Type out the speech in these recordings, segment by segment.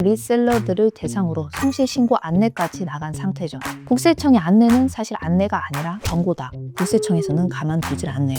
리셀러들을 대상으로 손실신고 안내까지 나간 상태죠. 국세청의 안내는 사실 안내가 아니라 경고다. 국세청에서는 가만두질 않네요.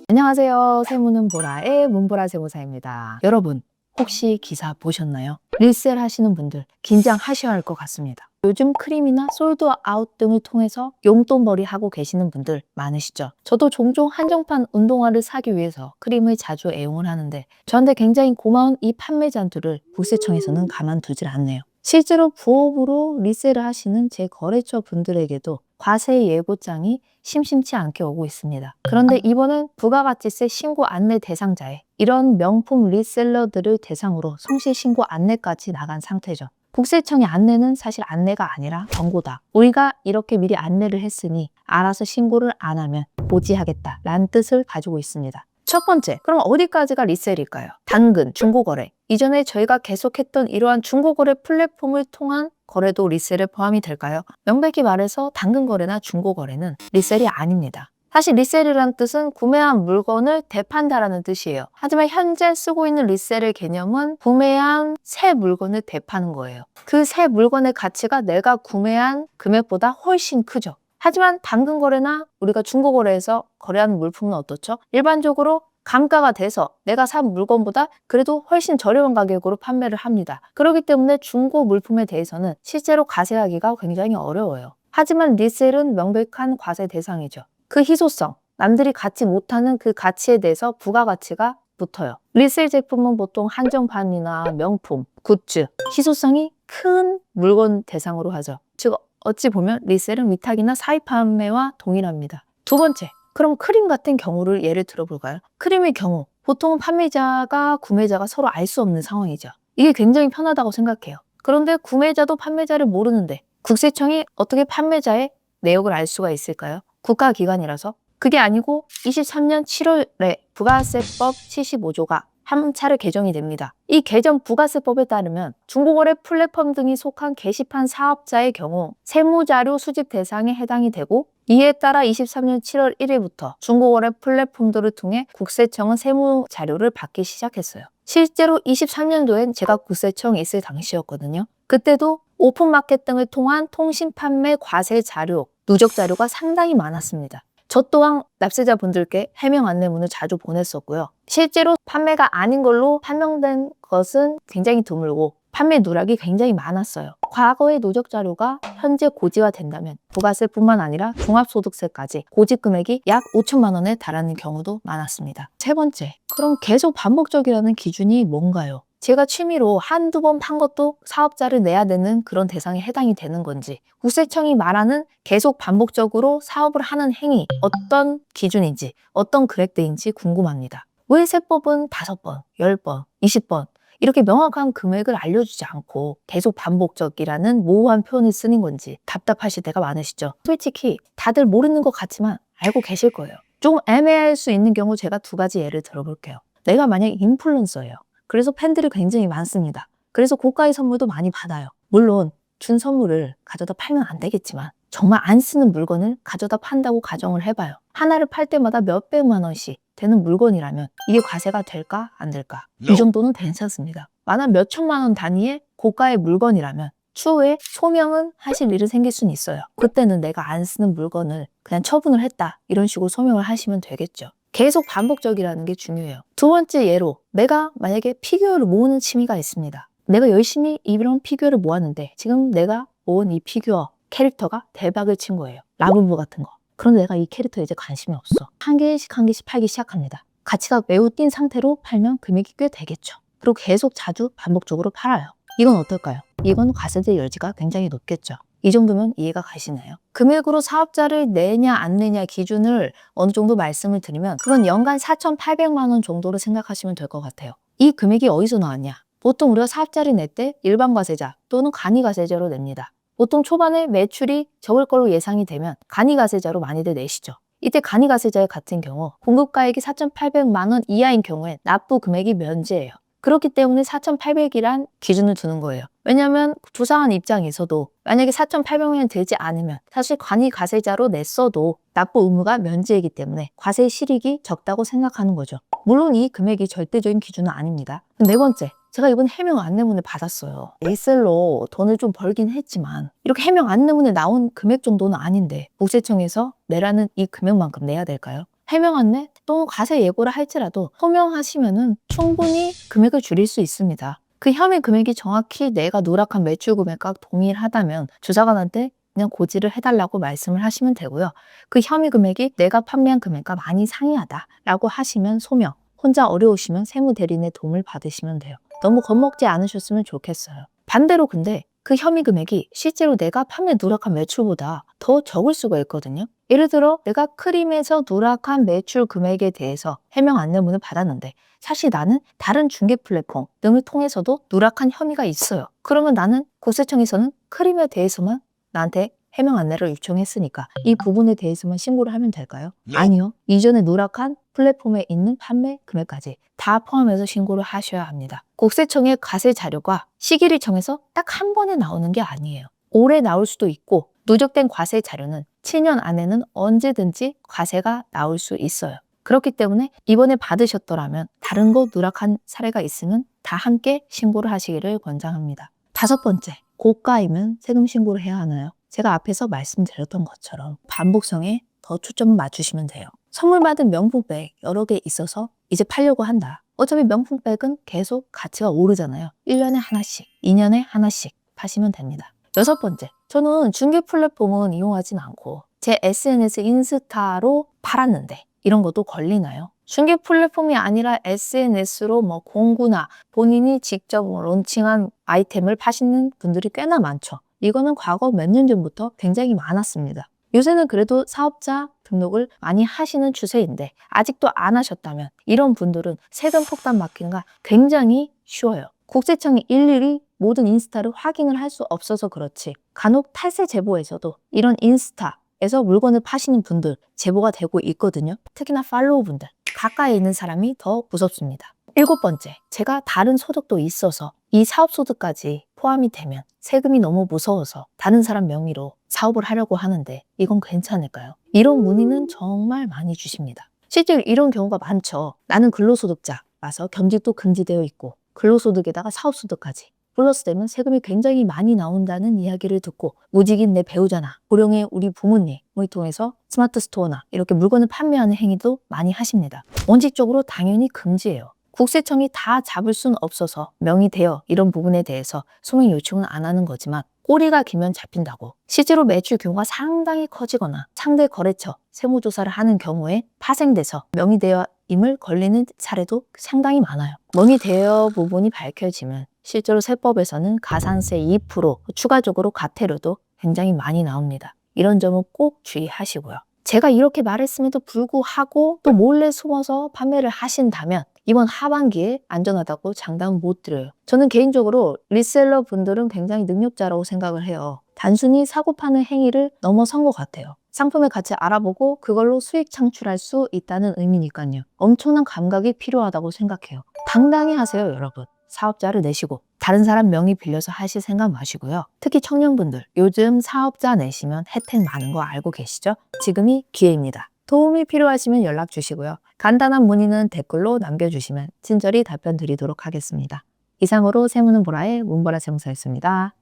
안녕하세요. 세무는 보라의 문보라 세무사입니다. 여러분, 혹시 기사 보셨나요? 리셀 하시는 분들 긴장하셔야 할 것 같습니다. 요즘 크림이나 솔드아웃 등을 통해서 용돈벌이 하고 계시는 분들 많으시죠? 저도 종종 한정판 운동화를 사기 위해서 크림을 자주 애용을 하는데 저한테 굉장히 고마운 이 판매자들을 국세청에서는 가만두질 않네요. 실제로 부업으로 리셀을 하시는 제 거래처 분들에게도 과세 예고장이 심심치 않게 오고 있습니다. 그런데 이번엔 부가가치세 신고 안내 대상자에 이런 명품 리셀러들을 대상으로 손실신고 안내까지 나간 상태죠. 국세청의 안내는 사실 안내가 아니라 경고다. 우리가 이렇게 미리 안내를 했으니 알아서 신고를 안 하면 고지하겠다라는 뜻을 가지고 있습니다. 첫 번째, 그럼 어디까지가 리셀일까요? 당근, 중고거래. 이전에 저희가 계속했던 이러한 중고거래 플랫폼을 통한 거래도 리셀에 포함이 될까요? 명백히 말해서 당근거래나 중고거래는 리셀이 아닙니다. 사실 리셀이라는 뜻은 구매한 물건을 되판다라는 뜻이에요. 하지만 현재 쓰고 있는 리셀의 개념은 구매한 새 물건을 되파는 거예요. 그 새 물건의 가치가 내가 구매한 금액보다 훨씬 크죠. 하지만 당근거래나 우리가 중고거래에서 거래하는 물품은 어떻죠? 일반적으로 감가가 돼서 내가 산 물건보다 그래도 훨씬 저렴한 가격으로 판매를 합니다. 그렇기 때문에 중고 물품에 대해서는 실제로 과세하기가 굉장히 어려워요. 하지만 리셀은 명백한 과세 대상이죠. 그 희소성, 남들이 갖지 못하는 그 가치에 대해서 부가가치가 붙어요. 리셀 제품은 보통 한정판이나 명품, 굿즈, 희소성이 큰 물건 대상으로 하죠. 즉 어찌 보면 리셀은 위탁이나 사입 판매와 동일합니다. 두 번째, 그럼 크림 같은 경우를 예를 들어볼까요? 크림의 경우 보통 판매자가 구매자가 서로 알 수 없는 상황이죠. 이게 굉장히 편하다고 생각해요. 그런데 구매자도 판매자를 모르는데 국세청이 어떻게 판매자의 내역을 알 수가 있을까요? 국가기관이라서. 그게 아니고 23년 7월에 부가세법 75조가 한 차례 개정이 됩니다. 이 개정 부가세법에 따르면 중고거래 플랫폼 등이 속한 게시판 사업자의 경우 세무자료 수집 대상에 해당이 되고 이에 따라 23년 7월 1일부터 중고거래 플랫폼들을 통해 국세청은 세무자료를 받기 시작했어요. 실제로 23년도엔 제가 국세청에 있을 당시였거든요. 그때도 오픈마켓 등을 통한 통신 판매 과세 자료, 누적 자료가 상당히 많았습니다. 저 또한 납세자분들께 해명 안내문을 자주 보냈었고요. 실제로 판매가 아닌 걸로 판명된 것은 굉장히 드물고 판매 누락이 굉장히 많았어요. 과거의 누적 자료가 현재 고지가 된다면 부가세뿐만 아니라 종합소득세까지 고지 금액이 약 5천만 원에 달하는 경우도 많았습니다. 세 번째, 그럼 계속 반복적이라는 기준이 뭔가요? 제가 취미로 한두 번 판 것도 사업자를 내야 되는 그런 대상에 해당이 되는 건지 국세청이 말하는 계속 반복적으로 사업을 하는 행위 어떤 기준인지 어떤 금액대인지 궁금합니다. 왜 세법은 5번, 10번, 20번 이렇게 명확한 금액을 알려주지 않고 계속 반복적이라는 모호한 표현을 쓰는 건지 답답하실 때가 많으시죠. 솔직히 다들 모르는 것 같지만 알고 계실 거예요. 좀 애매할 수 있는 경우 제가 두 가지 예를 들어볼게요. 내가 만약에 인플루언서예요. 그래서 팬들이 굉장히 많습니다. 그래서 고가의 선물도 많이 받아요. 물론 준 선물을 가져다 팔면 안 되겠지만 정말 안 쓰는 물건을 가져다 판다고 가정을 해봐요. 하나를 팔 때마다 몇백만 원씩 되는 물건이라면 이게 과세가 될까 안 될까? 이 정도는 괜찮습니다. 만약 몇천만 원 단위의 고가의 물건이라면 추후에 소명은 하실 일은 생길 수는 있어요. 그때는 내가 안 쓰는 물건을 그냥 처분을 했다 이런 식으로 소명을 하시면 되겠죠. 계속 반복적이라는 게 중요해요. 두 번째 예로 내가 만약에 피규어를 모으는 취미가 있습니다. 내가 열심히 이런 피규어를 모았는데 지금 내가 모은 이 피규어 캐릭터가 대박을 친 거예요. 라부부 같은 거. 그런데 내가 이 캐릭터에 이제 관심이 없어. 한 개씩 팔기 시작합니다. 가치가 매우 뛴 상태로 팔면 금액이 꽤 되겠죠. 그리고 계속 자주 반복적으로 팔아요. 이건 어떨까요? 이건 과세대 여지가 굉장히 높겠죠. 이 정도면 이해가 가시나요? 금액으로 사업자를 내냐 안 내냐 기준을 어느 정도 말씀을 드리면 그건 연간 4,800만 원 정도로 생각하시면 될 것 같아요. 이 금액이 어디서 나왔냐? 보통 우리가 사업자를 낼 때 일반 과세자 또는 간이과세자로 냅니다. 보통 초반에 매출이 적을 걸로 예상이 되면 간이과세자로 많이들 내시죠. 이때 간이과세자 같은 경우 공급가액이 4,800만 원 이하인 경우엔 납부 금액이 면제예요. 그렇기 때문에 4,800이란 기준을 두는 거예요. 왜냐하면 조사한 입장에서도 만약에 4,800원이 되지 않으면 사실 관이 과세자로 냈어도 납부 의무가 면제이기 때문에 과세 실익이 적다고 생각하는 거죠. 물론 이 금액이 절대적인 기준은 아닙니다. 네 번째, 제가 이번 해명 안내문을 받았어요. 리셀로 돈을 좀 벌긴 했지만 이렇게 해명 안내문에 나온 금액 정도는 아닌데 국세청에서 내라는 이 금액만큼 내야 될까요? 해명 안내 또 과세 예고를 할지라도 소명하시면은 충분히 금액을 줄일 수 있습니다. 그 혐의 금액이 정확히 내가 누락한 매출 금액과 동일하다면 주사관한테 그냥 고지를 해달라고 말씀을 하시면 되고요. 그 혐의 금액이 내가 판매한 금액과 많이 상이하다라고 하시면 소명, 혼자 어려우시면 세무대리인의 도움을 받으시면 돼요. 너무 겁먹지 않으셨으면 좋겠어요. 반대로 근데 그 혐의 금액이 실제로 내가 판매 누락한 매출보다 더 적을 수가 있거든요. 예를 들어 내가 크림에서 누락한 매출 금액에 대해서 해명 안내문을 받았는데 사실 나는 다른 중개 플랫폼 등을 통해서도 누락한 혐의가 있어요. 그러면 나는 국세청에서는 크림에 대해서만 나한테 해명 안내를 요청했으니까 이 부분에 대해서만 신고를 하면 될까요? 아니요. 이전에 누락한 플랫폼에 있는 판매 금액까지 다 포함해서 신고를 하셔야 합니다. 국세청의 과세 자료가 시기를 정해서 딱 한 번에 나오는 게 아니에요. 오래 나올 수도 있고 누적된 과세 자료는 7년 안에는 언제든지 과세가 나올 수 있어요. 그렇기 때문에 이번에 받으셨더라면 다른 거 누락한 사례가 있으면 다 함께 신고를 하시기를 권장합니다. 다섯 번째, 고가이면 세금 신고를 해야 하나요? 제가 앞에서 말씀드렸던 것처럼 반복성에 더 초점을 맞추시면 돼요. 선물 받은 명품백 여러 개 있어서 이제 팔려고 한다. 어차피 명품백은 계속 가치가 오르잖아요. 1년에 하나씩, 2년에 하나씩 파시면 됩니다. 여섯 번째, 저는 중개 플랫폼은 이용하진 않고 제 SNS 인스타로 팔았는데 이런 것도 걸리나요? 중개 플랫폼이 아니라 SNS로 공구나 본인이 직접 론칭한 아이템을 파시는 분들이 꽤나 많죠. 이거는 과거 몇 년 전부터 굉장히 많았습니다. 요새는 그래도 사업자 등록을 많이 하시는 추세인데 아직도 안 하셨다면 이런 분들은 세금 폭탄 맞기가 굉장히 쉬워요. 국세청이 일일이 모든 인스타를 확인을 할 수 없어서 그렇지 간혹 탈세 제보에서도 이런 인스타에서 물건을 파시는 분들 제보가 되고 있거든요. 특히나 팔로우 분들 가까이 있는 사람이 더 무섭습니다. 일곱 번째, 제가 다른 소득도 있어서 이 사업 소득까지 포함이 되면 세금이 너무 무서워서 다른 사람 명의로 사업을 하려고 하는데 이건 괜찮을까요? 이런 문의는 정말 많이 주십니다. 실제로 이런 경우가 많죠. 나는 근로소득자라서 겸직도 금지되어 있고 근로소득에다가 사업소득까지 플러스 되면 세금이 굉장히 많이 나온다는 이야기를 듣고 무직인 내 배우자나 고령의 우리 부모님을 통해서 스마트 스토어나 이렇게 물건을 판매하는 행위도 많이 하십니다. 원칙적으로 당연히 금지예요. 국세청이 다 잡을 수는 없어서 명의대여 이런 부분에 대해서 소명 요청은 안 하는 거지만 꼬리가 길면 잡힌다고 실제로 매출 규모가 상당히 커지거나 상대 거래처 세무조사를 하는 경우에 파생돼서 명의대여임을 걸리는 사례도 상당히 많아요. 명의대여 부분이 밝혀지면 실제로 세법에서는 가산세 2% 추가적으로 과태료도 굉장히 많이 나옵니다. 이런 점은 꼭 주의하시고요. 제가 이렇게 말했음에도 불구하고 또 몰래 숨어서 판매를 하신다면 이번 하반기에 안전하다고 장담 못 드려요. 저는 개인적으로 리셀러 분들은 굉장히 능력자라고 생각을 해요. 단순히 사고 파는 행위를 넘어선 것 같아요. 상품의 가치 알아보고 그걸로 수익 창출할 수 있다는 의미니까요. 엄청난 감각이 필요하다고 생각해요. 당당히 하세요, 여러분. 사업자를 내시고 다른 사람 명의 빌려서 하실 생각 마시고요. 특히 청년분들 요즘 사업자 내시면 혜택 많은 거 알고 계시죠? 지금이 기회입니다. 도움이 필요하시면 연락 주시고요. 간단한 문의는 댓글로 남겨주시면 친절히 답변 드리도록 하겠습니다. 이상으로 세무는 보라의 문보라 세무사였습니다.